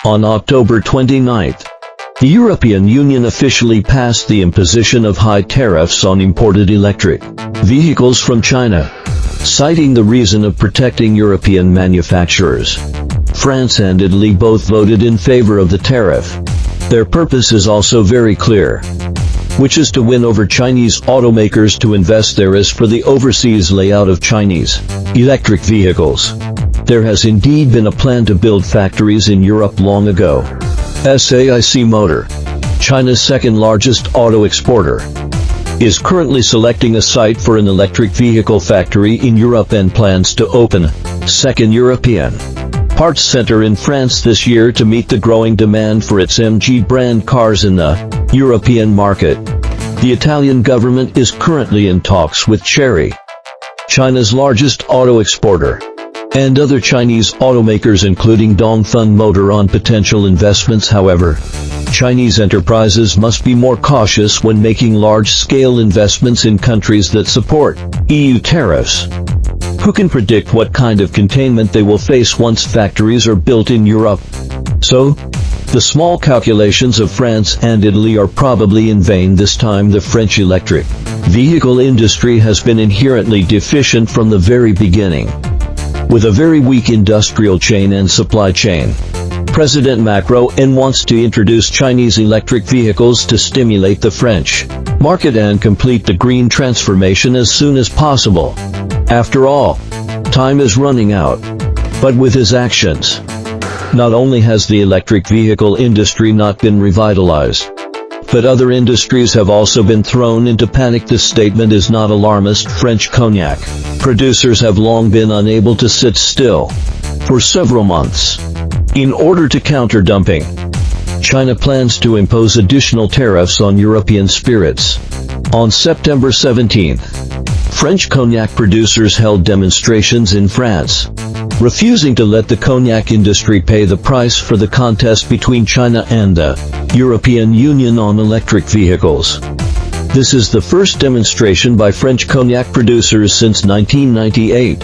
On October 29, the European Union officially passed the imposition of high tariffs on imported electric vehicles from China, citing the reason of protecting European manufacturers. France and Italy both voted in favor of the tariff. Their purpose is also very clear, which is to win over Chinese automakers to invest there is for the overseas layout of Chinese electric vehicles. There has indeed been a plan to build factories in Europe long ago. SAIC Motor, China's second-largest auto exporter, is currently selecting a site for an electric vehicle factory in Europe and plans to open a second European parts center in France this year to meet the growing demand for its MG brand cars in the European market. The Italian government is currently in talks with Chery, China's largest auto exporter, and other Chinese automakers including Dongfeng Motor on potential investments. However, Chinese enterprises must be more cautious when making large-scale investments in countries that support EU tariffs. Who can predict what kind of containment they will face once factories are built in Europe? So, the small calculations of France and Italy are probably in vain this time. The French electric vehicle industry has been inherently deficient from the very beginning, with a very weak industrial chain and supply chain. President Macron wants to introduce Chinese electric vehicles to stimulate the French market and complete the green transformation as soon as possible. After all, time is running out. But with his actions, not only has the electric vehicle industry not been revitalized, but other industries have also been thrown into panic. This statement is not alarmist. French cognac producers have long been unable to sit still for several months. In order to counter dumping, China plans to impose additional tariffs on European spirits. On September 17, French cognac producers held demonstrations in France, refusing to let the cognac industry pay the price for the contest between China and the European Union on electric vehicles. This is the first demonstration by French cognac producers since 1998.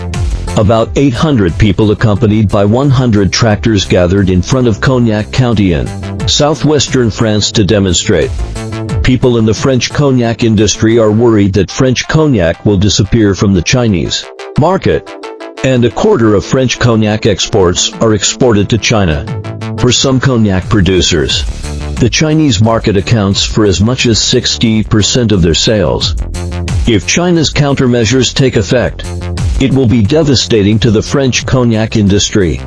About 800 people accompanied by 100 tractors gathered in front of Cognac County in southwestern France to demonstrate. People in the French cognac industry are worried that French cognac will disappear from the Chinese market, and a quarter of French cognac exports are exported to China. For some cognac producers, the Chinese market accounts for as much as 60% of their sales. If China's countermeasures take effect, it will be devastating to the French cognac industry.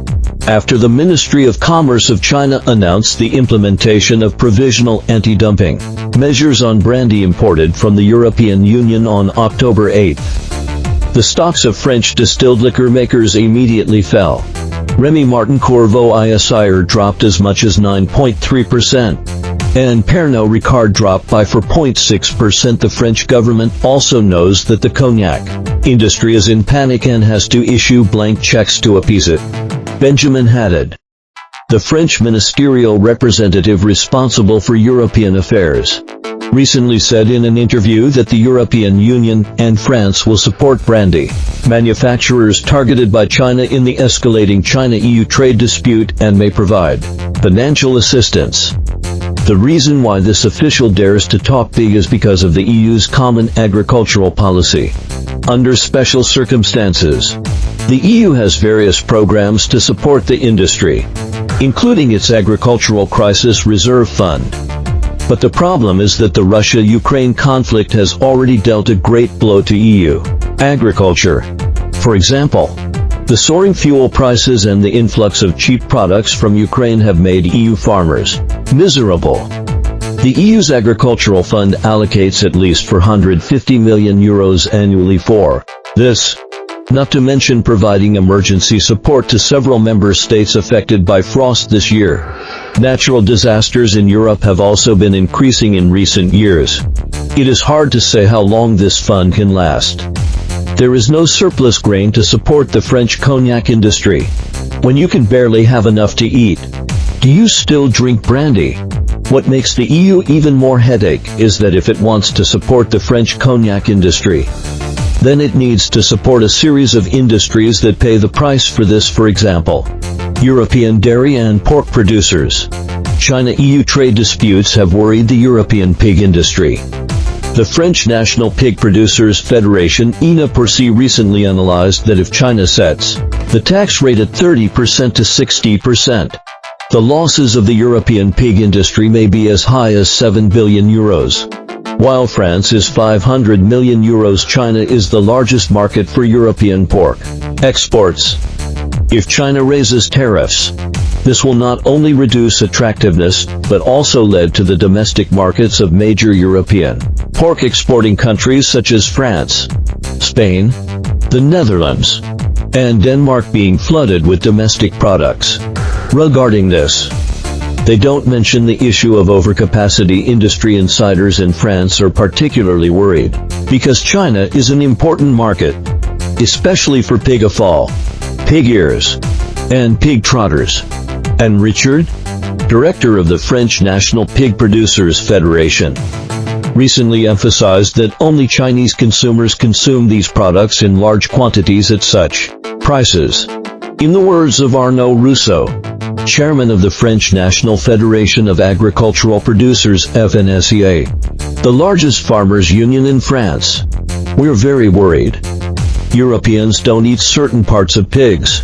After the Ministry of Commerce of China announced the implementation of provisional anti-dumping measures on brandy imported from the European Union on October 8, the stocks of French distilled liquor makers immediately fell. Remy Martin Corvo ISIR dropped as much as 9.3%, and Pernod Ricard dropped by 4.6%. The French government also knows that the cognac industry is in panic and has to issue blank checks to appease it. Benjamin Haddad, the French ministerial representative responsible for European affairs, recently said in an interview that the European Union and France will support brandy manufacturers targeted by China in the escalating China-EU trade dispute and may provide financial assistance. The reason why this official dares to talk big is because of the EU's common agricultural policy. Under special circumstances, the EU has various programs to support the industry, including its Agricultural Crisis Reserve Fund. But the problem is that the Russia-Ukraine conflict has already dealt a great blow to EU agriculture. For example, the soaring fuel prices and the influx of cheap products from Ukraine have made EU farmers miserable. The EU's Agricultural Fund allocates at least €450 million annually for this, not to mention providing emergency support to several member states affected by frost this year. Natural disasters in Europe have also been increasing in recent years. It is hard to say how long this fund can last. There is no surplus grain to support the French cognac industry. When you can barely have enough to eat, do you still drink brandy? What makes the EU even more headache is that if it wants to support the French cognac industry, then it needs to support a series of industries that pay the price for this. For example, European dairy and pork producers. China-EU trade disputes have worried the European pig industry. The French National Pig Producers Federation (ENA-PORC) recently analyzed that if China sets the tax rate at 30% to 60%, the losses of the European pig industry may be as high as €7 billion. While France is €500 million, China is the largest market for European pork exports. If China raises tariffs, this will not only reduce attractiveness, but also lead to the domestic markets of major European pork exporting countries such as France, Spain, the Netherlands, and Denmark being flooded with domestic products. Regarding this, they don't mention the issue of overcapacity. Industry insiders in France are particularly worried, because China is an important market, especially for pig offal, pig ears, and pig trotters. And Richard, director of the French National Pig Producers Federation, recently emphasized that only Chinese consumers consume these products in large quantities at such prices. In the words of Arnaud Rousseau, chairman of the French National Federation of Agricultural Producers (FNSEA), the largest farmers' union in France, "We're very worried. Europeans don't eat certain parts of pigs,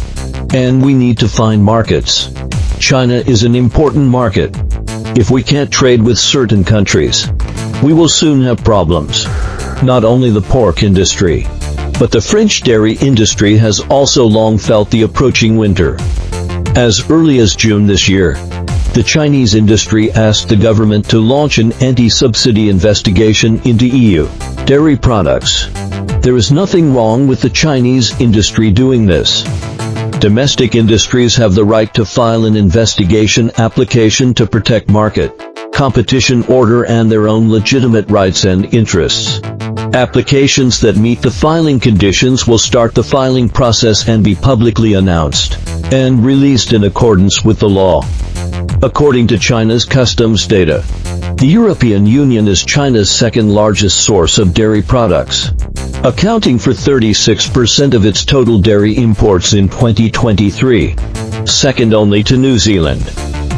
and we need to find markets. China is an important market. If we can't trade with certain countries, we will soon have problems." Not only the pork industry, but the French dairy industry has also long felt the approaching winter. As early as June this year, the Chinese industry asked the government to launch an anti-subsidy investigation into EU dairy products. There is nothing wrong with the Chinese industry doing this. Domestic industries have the right to file an investigation application to protect market, competition order and their own legitimate rights and interests. Applications that meet the filing conditions will start the filing process and be publicly announced and released in accordance with the law. According to China's customs data, the European Union is China's second largest source of dairy products, accounting for 36% of its total dairy imports in 2023, second only to New Zealand.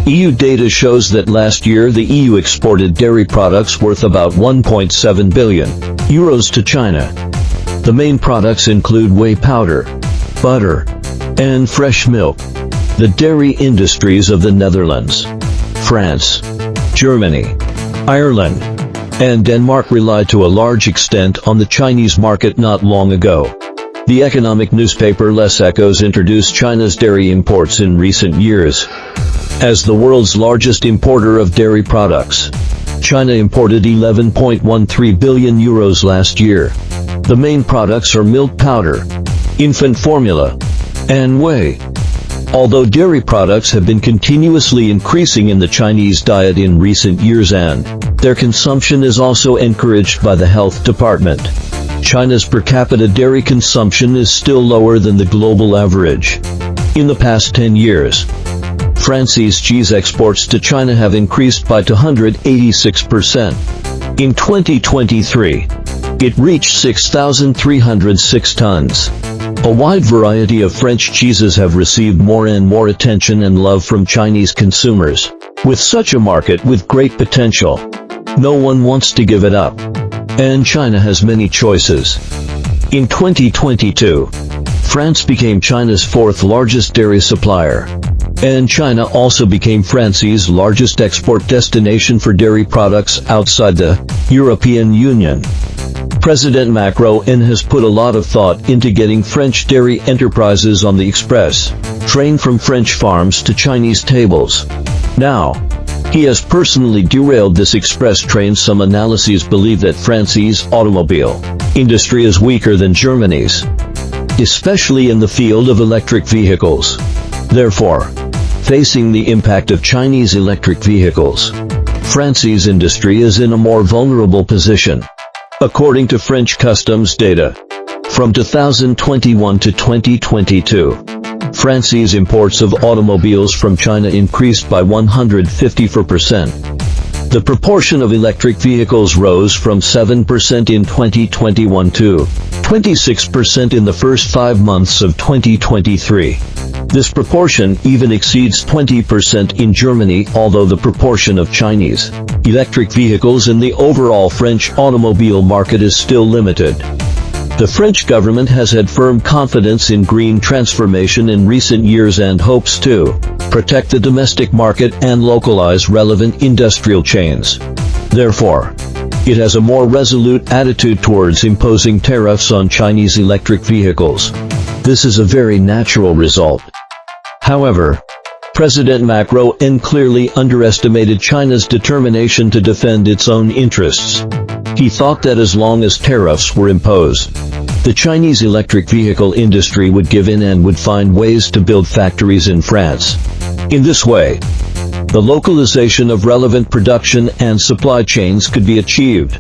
EU data shows that last year the EU exported dairy products worth about €1.7 billion to China. The main products include whey powder, butter, and fresh milk. The dairy industries of the Netherlands, France, Germany, Ireland, and Denmark relied to a large extent on the Chinese market not long ago. The economic newspaper Les Echos introduced China's dairy imports in recent years. As the world's largest importer of dairy products, China imported €11.13 billion last year. The main products are milk powder, infant formula, and whey. Although dairy products have been continuously increasing in the Chinese diet in recent years and their consumption is also encouraged by the health department, China's per capita dairy consumption is still lower than the global average. In the past 10 years, France's cheese exports to China have increased by 286%. In 2023, it reached 6,306 tons. A wide variety of French cheeses have received more and more attention and love from Chinese consumers. With such a market with great potential, no one wants to give it up. And China has many choices. In 2022, France became China's fourth largest dairy supplier. And China also became France's largest export destination for dairy products outside the European Union. President Macron has put a lot of thought into getting French dairy enterprises on the express train from French farms to Chinese tables. Now, he has personally derailed this express train. Some analyses believe that France's automobile industry is weaker than Germany's, especially in the field of electric vehicles. Therefore, facing the impact of Chinese electric vehicles, France's industry is in a more vulnerable position. According to French customs data, from 2021 to 2022, France's imports of automobiles from China increased by 154%. The proportion of electric vehicles rose from 7% in 2021 to 26% in the first 5 months of 2023. This proportion even exceeds 20% in Germany, although the proportion of Chinese electric vehicles in the overall French automobile market is still limited. The French government has had firm confidence in green transformation in recent years and hopes to protect the domestic market and localize relevant industrial chains. Therefore, it has a more resolute attitude towards imposing tariffs on Chinese electric vehicles. This is a very natural result. However, President Macron clearly underestimated China's determination to defend its own interests. He thought that as long as tariffs were imposed, the Chinese electric vehicle industry would give in and would find ways to build factories in France. In this way, the localization of relevant production and supply chains could be achieved,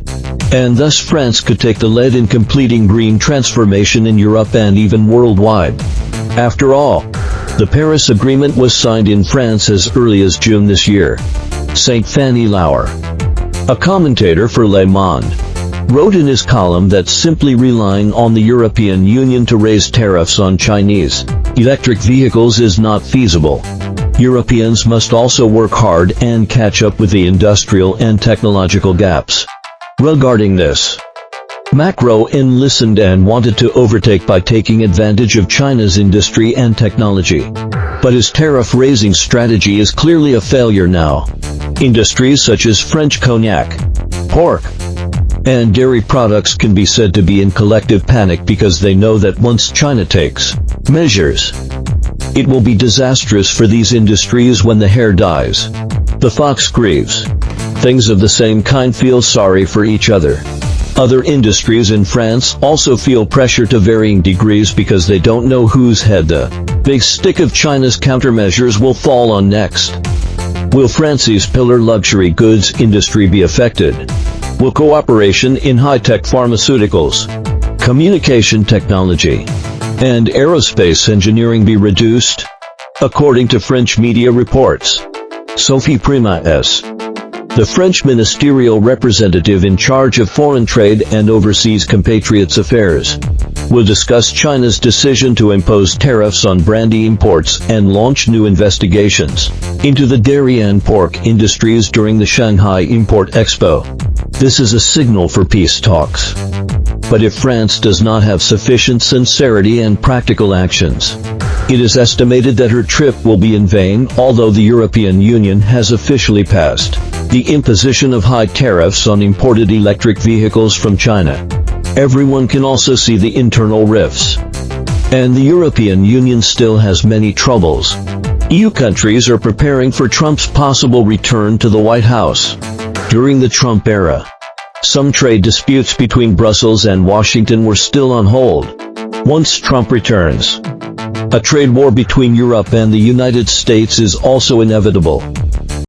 and thus France could take the lead in completing green transformation in Europe and even worldwide. After all, the Paris Agreement was signed in France as early as June this year. Saint Fanny Lauer, a commentator for Le Monde, wrote in his column that simply relying on the European Union to raise tariffs on Chinese electric vehicles is not feasible. Europeans must also work hard and catch up with the industrial and technological gaps. Regarding this, Macron listened and wanted to overtake by taking advantage of China's industry and technology. But his tariff-raising strategy is clearly a failure now. Industries such as French cognac, pork, and dairy products can be said to be in collective panic because they know that once China takes measures, it will be disastrous for these industries when the hare dies. The fox grieves. Things of the same kind feel sorry for each other. Other industries in France also feel pressure to varying degrees because they don't know whose head the big stick of China's countermeasures will fall on next. Will France's pillar luxury goods industry be affected? Will cooperation in high-tech pharmaceuticals, communication technology, and aerospace engineering be reduced? According to French media reports, Sophie Primas, the French ministerial representative in charge of foreign trade and overseas compatriots affairs, will discuss China's decision to impose tariffs on brandy imports and launch new investigations into the dairy and pork industries during the Shanghai Import Expo. This is a signal for peace talks. But if France does not have sufficient sincerity and practical actions, it is estimated that her trip will be in vain. Although the European Union has officially passed the imposition of high tariffs on imported electric vehicles from China, everyone can also see the internal rifts. And the European Union still has many troubles. EU countries are preparing for Trump's possible return to the White House. During the Trump era, some trade disputes between Brussels and Washington were still on hold. Once Trump returns, a trade war between Europe and the United States is also inevitable.